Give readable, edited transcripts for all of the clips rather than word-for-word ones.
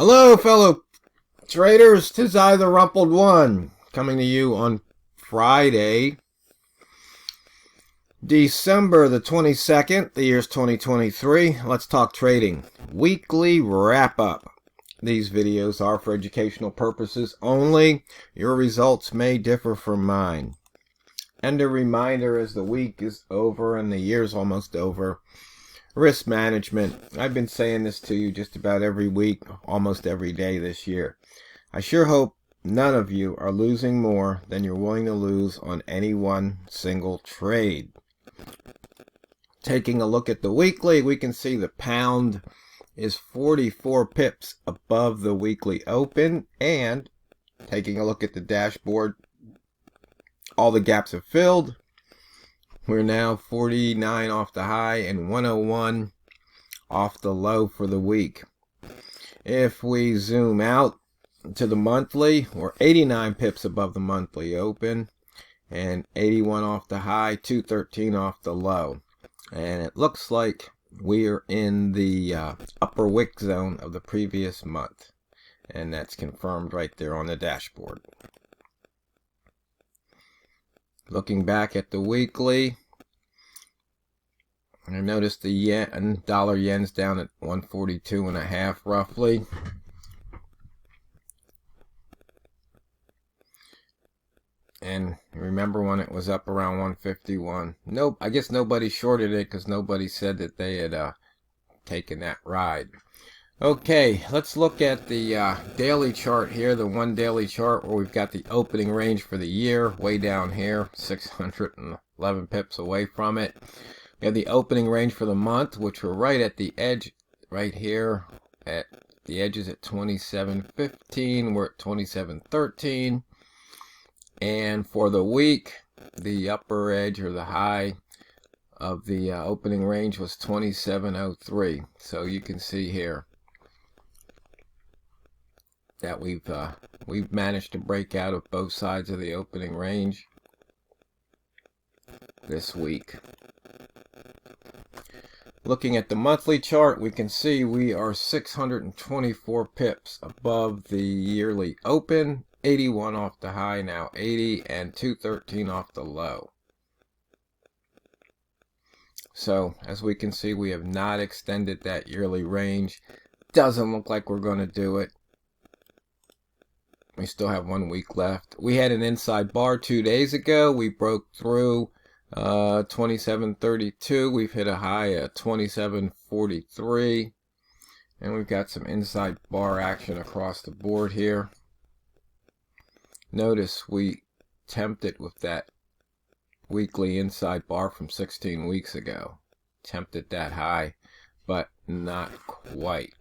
Hello, fellow traders. 'Tis I, TheRumpledOne, coming to you on Friday, December the 22nd. The year's 2023. Let's talk trading. Weekly wrap-up. These videos are for educational purposes only. Your results may differ from mine. And a reminder, as the week is over and the year's almost over, risk management. I've been saying this to you just about every week, almost every day this year. I sure hope none of you are losing more than you're willing to lose on any one single trade. Taking a look at the weekly, we can see the pound is 44 pips above the weekly open, and taking a look at the dashboard, all the gaps have filled. We're now 49 off the high and 101 off the low for the week. If we zoom out to the monthly, we're 89 pips above the monthly open and 81 off the high, 213 off the low. And it looks like we're in the upper wick zone of the previous month. And that's confirmed right there on the dashboard. Looking back at the weekly, I noticed the dollar yen's down at 142.5 roughly. And remember when it was up around 151? Nope, I guess nobody shorted it because nobody said that they had taken that ride. Okay, let's look at the daily chart here, the one daily chart where we've got the opening range for the year way down here, 611 pips away from it. We have the opening range for the month, which we're right at the edge right here. At the edges at 27.15, we're at 27.13. And for the week, the upper edge or the high of the opening range was 27.03. So you can see here that we've managed to break out of both sides of the opening range this week. Looking at the monthly chart, we can see we are 624 pips above the yearly open, 81 off the high, now 80, and 213 off the low. So as we can see, we have not extended that yearly range. Doesn't look like we're going to do it. We still have 1 week left. We had an inside bar 2 days ago. We broke through 27.32. We've hit a high at 27.43. And we've got some inside bar action across the board here. Notice we tempted with that weekly inside bar from 16 weeks ago. Tempted that high, but not quite.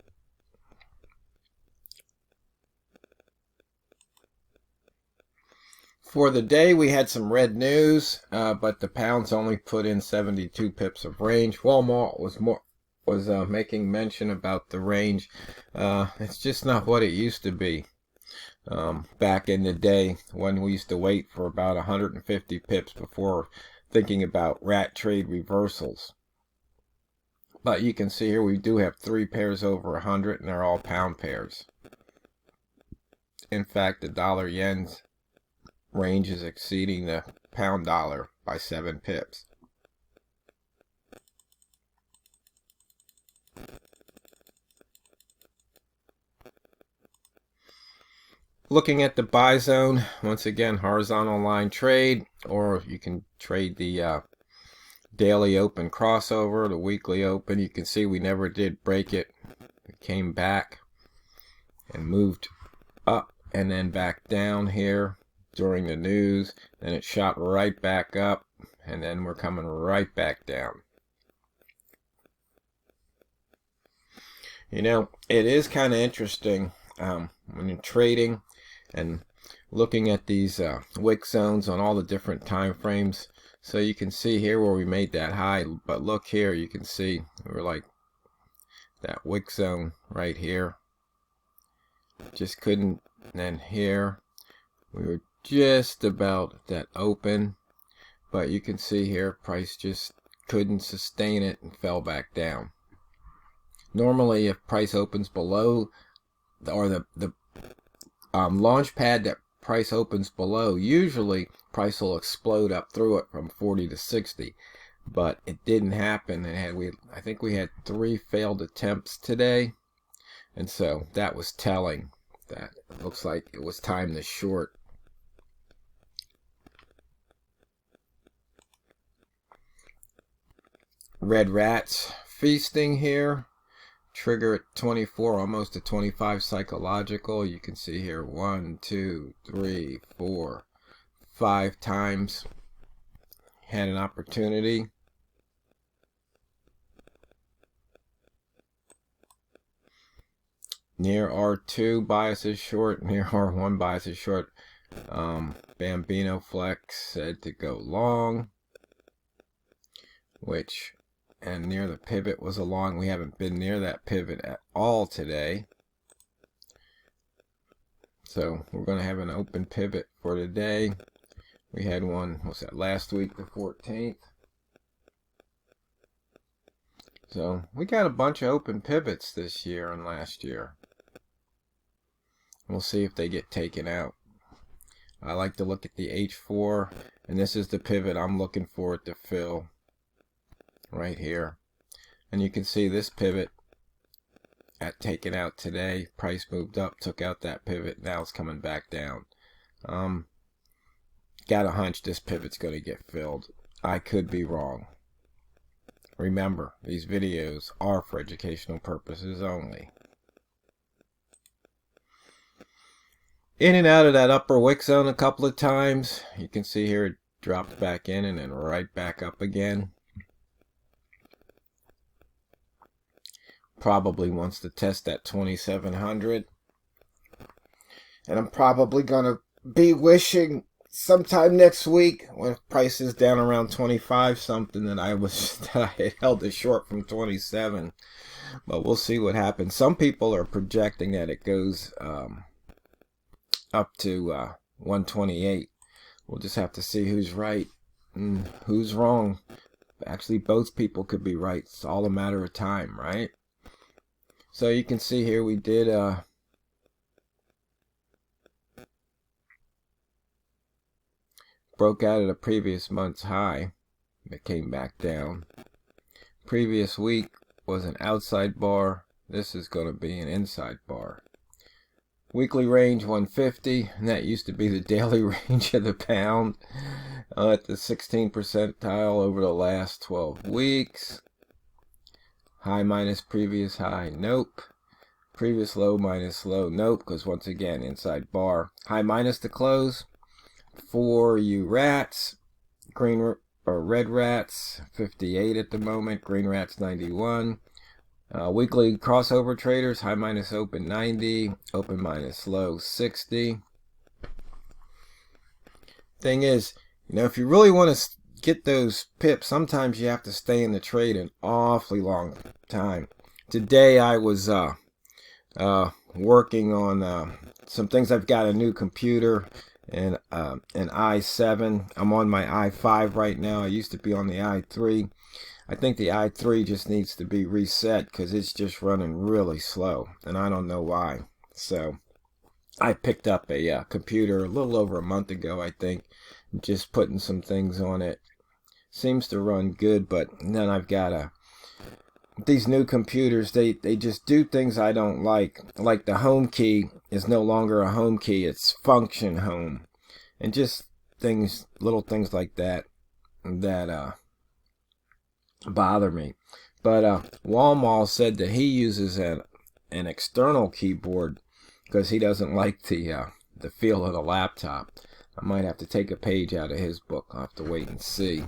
For the day, we had some red news, but the pound's only put in 72 pips of range. Walmart was making mention about the range. It's just not what it used to be. Back in the day when we used to wait for about 150 pips before thinking about rat trade reversals. But you can see here we do have 3 pairs over 100, and they're all pound pairs. In fact, the dollar yen's range is exceeding the pound dollar by 7 pips. Looking at the buy zone, once again, horizontal line trade, or you can trade the daily open crossover, the weekly open. You can see we never did break it. We came back and moved up and then back down here during the news. Then it shot right back up, and then we're coming right back down. You know, it is kind of interesting when you're trading and looking at these wick zones on all the different time frames. So you can see here where we made that high, but look here, you can see we're like that wick zone right here. Just couldn't. And then here we were just about that open, but you can see here price just couldn't sustain it and fell back down. Normally, if price opens below or the launch pad that price opens below, usually price will explode up through it from 40 to 60, but it didn't happen. And I think we had 3 failed attempts today, and so that was telling that it looks like it was time to short. Red rats feasting here. Trigger at 24, almost to 25 psychological. You can see here 1, 2, 3, 4, 5 times had an opportunity. Near R2 bias is short, near R1 bias is short. Bambino Flex said to go long, and near the pivot was a long. We haven't been near that pivot at all today. So we're going to have an open pivot for today. We had one, what's that, last week, the 14th. So we got a bunch of open pivots this year and last year. We'll see if they get taken out. I like to look at the H4, and this is the pivot I'm looking for it to fill right here. And you can see this pivot at taken out today. Price moved up, took out that pivot, now it's coming back down. Got a hunch this pivot's going to get filled. I could be wrong. Remember, these videos are for educational purposes only. In and out of that upper wick zone a couple of times. You can see here it dropped back in and then right back up again. Probably wants to test that 2700. And I'm probably going to be wishing sometime next week when price is down around 25 something that I had held it short from 27. But we'll see what happens. Some people are projecting that it goes up to 128. We'll just have to see who's right and who's wrong. Actually, both people could be right. It's all a matter of time, right? So you can see here we did broke out at a previous month's high. It came back down. Previous week was an outside bar. This is going to be an inside bar. Weekly range 150, and that used to be the daily range of the pound at the 16th percentile over the last 12 weeks. High minus previous high, nope. Previous low minus low, nope, because once again, inside bar. High minus the close. For you rats, green or red rats, 58 at the moment. Green rats, 91. Weekly crossover traders, high minus open 90, open minus low 60. Thing is, if you really want to get those pips, sometimes you have to stay in the trade an awfully long time. Today I was working on some things. I've got a new computer and an i7. I'm on my i5 right now. I used to be on the i3. I think the i3 just needs to be reset because it's just running really slow, and I don't know why. So I picked up a computer a little over a month ago, I think, just putting some things on it. Seems to run good, but then I've got these new computers, they just do things I don't like. Like the home key is no longer a home key, it's function home. And just things, little things like that bother me. But Walmall said that he uses an external keyboard because he doesn't like the feel of the laptop. I might have to take a page out of his book. I'll have to wait and see.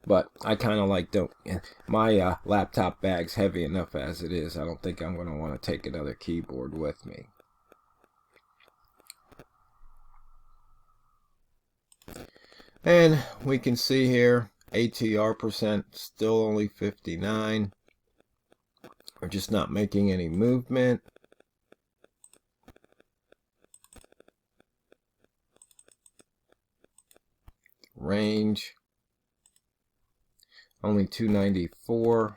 But I kind of like my laptop bag's heavy enough as it is. I don't think I'm going to want to take another keyboard with me. And we can see here ATR percent still only 59. We're just not making any movement. Range only 294.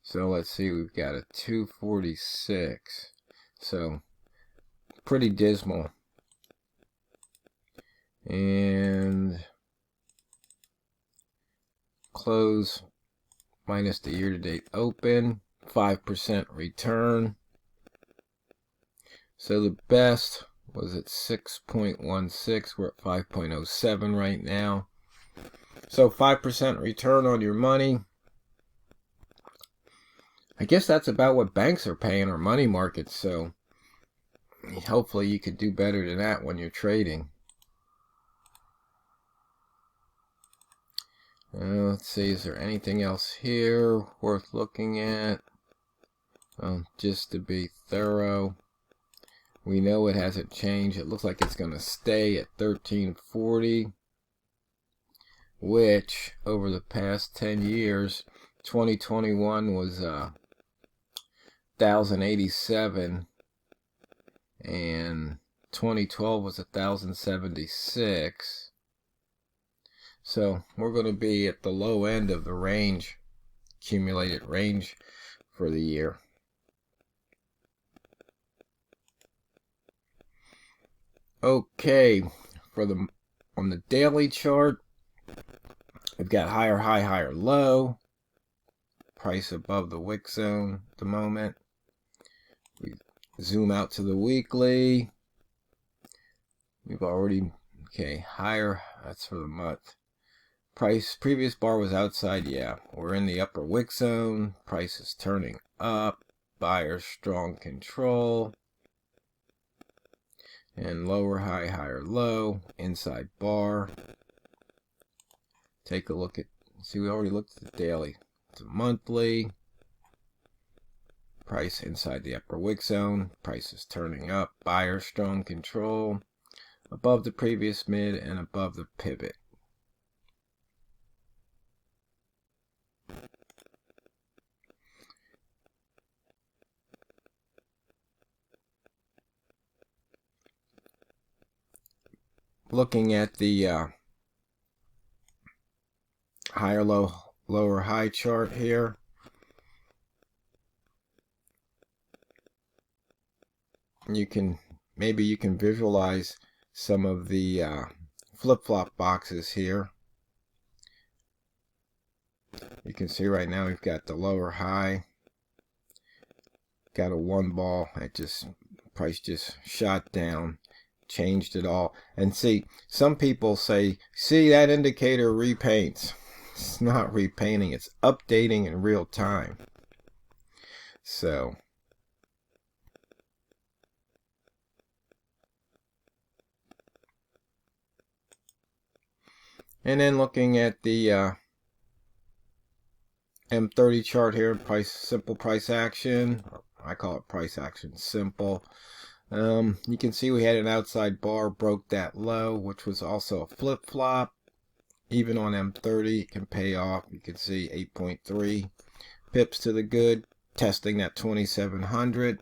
So let's see, we've got a 246. So pretty dismal. And close minus the year-to-date open, 5% return. So the best was at 6.16. We're at 5.07 right now. So 5% return on your money. I guess that's about what banks are paying or money markets. So hopefully you could do better than that when you're trading. Let's see, is there anything else here worth looking at? Just to be thorough, we know it hasn't changed. It looks like it's going to stay at 1340, which over the past 10 years, 2021 was 1,087, and 2012 was 1,076. So we're going to be at the low end of the range, accumulated range for the year. Okay, on the daily chart, we've got higher high, higher low, price above the wick zone at the moment. We zoom out to the weekly. We've already, okay, higher, that's for the month. Price, previous bar was outside, yeah. We're in the upper wick zone. Price is turning up. Buyer strong control. And lower high, higher low. Inside bar. Take a look at, see, we already looked at the daily. It's a monthly. Price inside the upper wick zone. Price is turning up. Buyer strong control. Above the previous mid and above the pivot. Looking at the higher low, lower high chart here, maybe you can visualize some of the flip-flop boxes here. You can see right now we've got the lower high, got a one ball, price just shot down, changed it all. And see, some people say, see, that indicator repaints. It's not repainting, it's updating in real time. So and then looking at the M30 chart here, simple price action. I call it price action simple. You can see we had an outside bar, broke that low, which was also a flip-flop. Even on M30, it can pay off. You can see 8.3 pips to the good, testing that 2700.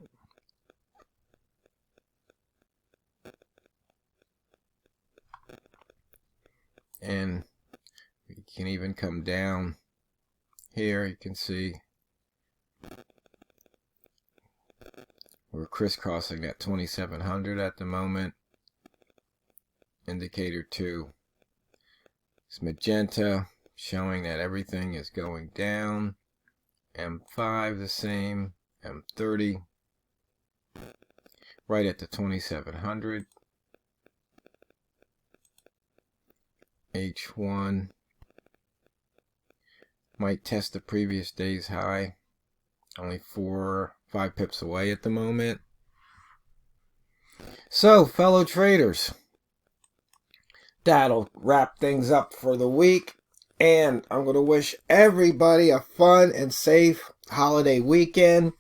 And you can even come down here. You can see we're crisscrossing that 2700 at the moment. Indicator 2 is magenta, showing that everything is going down. M5 the same, M30 right at the 2700. H1 might test the previous day's high, only 4-5 pips away at the moment. So, fellow traders, that'll wrap things up for the week, and I'm going to wish everybody a fun and safe holiday weekend.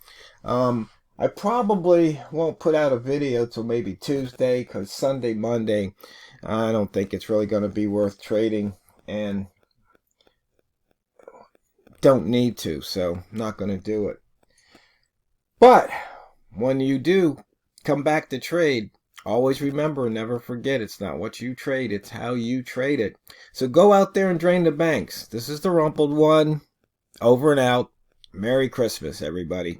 I probably won't put out a video till maybe Tuesday, because Sunday, Monday, I don't think it's really going to be worth trading, and don't need to, so I'm not going to do it. But when you do come back to trade, always remember, never forget, it's not what you trade, it's how you trade it. So go out there and drain the banks. This is the Rumpled One, over and out. Merry Christmas, everybody.